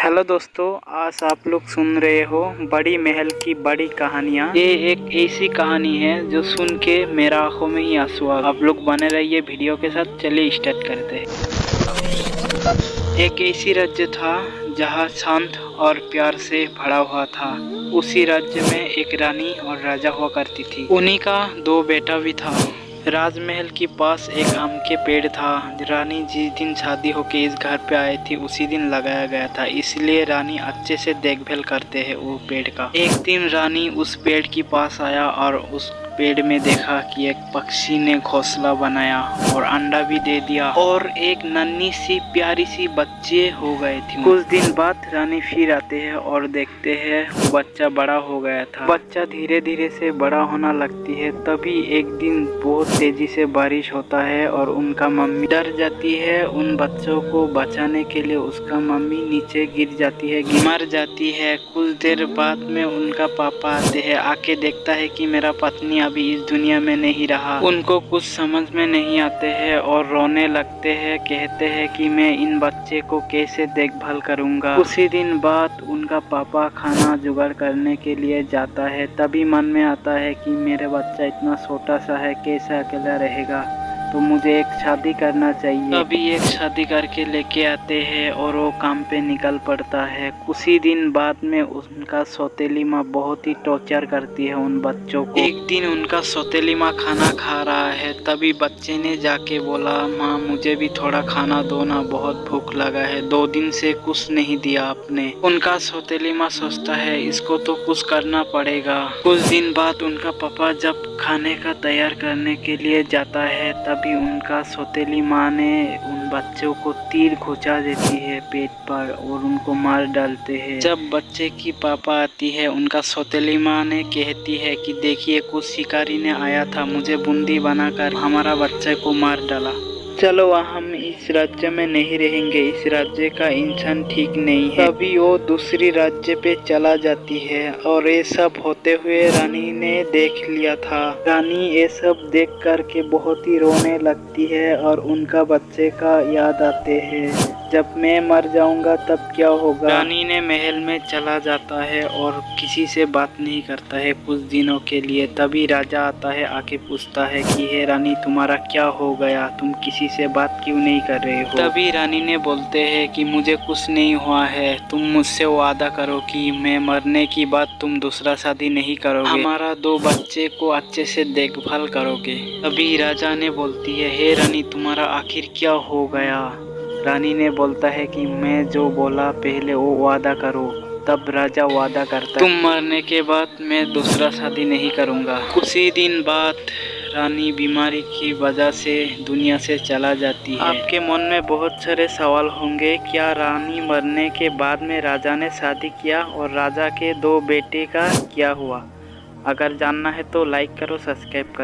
Hello दोस्तों, आज आप लोग सुन रहे हो बड़ी महल की बड़ी कहानियाँ। ये एक ऐसी कहानी है जो सुन के मेरा आंखों में ही आंसू आ गए। आप लोग बने रहिए वीडियो के साथ। चलिए स्टार्ट करते हैं। एक ऐसी राज्य था जहाँ शांत और प्यार से भरा हुआ था। उसी राज्य में एक रानी और राजा हुआ करती थी। उन्हीं का 2 बेटा भी था। राजमहल के पास एक आम के पेड़ था। रानी जिस दिन शादी होके इस घर पे आई थी उसी दिन लगाया गया था, इसलिए रानी अच्छे से देखभाल करते हैं वो पेड़ का। एक दिन रानी उस पेड़ के पास आया और उस पेड़ में देखा कि एक पक्षी ने घोंसला बनाया और अंडा भी दे दिया और एक नन्ही सी प्यारी सी बच्चे हो गए थे। कुछ दिन बाद रानी फिर आते हैं और देखते हैं वो बच्चा बड़ा हो गया था। बच्चा धीरे धीरे से बड़ा होना लगती है। तभी एक दिन बहुत तेजी से बारिश होता है और उनका मम्मी डर जाती है। उन बच्चों को बचाने के लिए उसका मम्मी नीचे गिर जाती है, मर जाती है। कुछ देर बाद में उनका पापा आते हैं। आके देखता है कि मेरा पत्नी अभी इस दुनिया में नहीं रहा। उनको कुछ समझ में नहीं आते हैं और रोने लगते हैं। कहते हैं कि मैं इन बच्चे को कैसे देखभाल करूंगा। उसी दिन बाद उनका पापा खाना जुगाड़ करने के लिए जाता है। तभी मन में आता है कि मेरा बच्चा इतना छोटा सा है, कैसे अकेला रहेगा, तो मुझे एक शादी करना चाहिए। तभी एक शादी करके लेके आते हैं और वो काम पे निकल पड़ता है। कुछ ही दिन बाद में उनका सौतेली माँ बहुत ही टॉर्चर करती है उन बच्चों को। एक दिन उनका सौतेली माँ खाना खा रहा है, तभी बच्चे ने जाके बोला, माँ मुझे भी थोड़ा खाना दो ना, बहुत भूख लगा है, 2 दिन से कुछ नहीं दिया आपने। उनका सौतेली माँ सोचता है इसको तो कुछ करना पड़ेगा। कुछ दिन बाद उनका पापा जब खाने का तैयार करने के लिए जाता है, तभी उनका सौतेली माँ ने उन बच्चों को तीर घुसा देती है पेट पर और उनको मार डालते हैं। जब बच्चे की पापा आती है, उनका सौतेली माँ ने कहती है कि देखिए कुछ शिकारी ने आया था, मुझे बूंदी बनाकर हमारा बच्चे को मार डाला। चलो हम इस राज्य में नहीं रहेंगे, इस राज्य का इंसान ठीक नहीं है। तभी वो दूसरी राज्य पे चला जाती है और ये सब होते हुए रानी ने देख लिया था। रानी ये सब देख कर के बहुत ही रोने लगती है और उनका बच्चे का याद आते हैं। जब मैं मर जाऊंगा तब क्या होगा। रानी ने महल में चला जाता है और किसी से बात नहीं करता है कुछ दिनों के लिए। तभी राजा आता है, आके पूछता है कि हे रानी तुम्हारा क्या हो गया, तुम किसी से बात क्यों नहीं कर रहे हो। तभी रानी ने बोलते हैं कि मुझे कुछ नहीं हुआ है, तुम मुझसे वादा करो कि मैं मरने की बाद तुम दूसरा शादी नहीं करोगे, हमारा 2 बच्चे को अच्छे से देखभाल करोगे। तभी राजा ने बोलती है, हे रानी तुम्हारा आखिर क्या हो गया। रानी ने बोलता है कि मैं जो बोला पहले वो वादा करो। तब राजा वादा करता है, तुम मरने के बाद मैं दूसरा शादी नहीं करूँगा। उसी दिन बाद रानी बीमारी की वजह से दुनिया से चला जाती है। आपके मन में बहुत सारे सवाल होंगे, क्या रानी मरने के बाद में राजा ने शादी किया और राजा के 2 बेटे का क्या हुआ। अगर जानना है तो लाइक करो, सब्सक्राइब करो।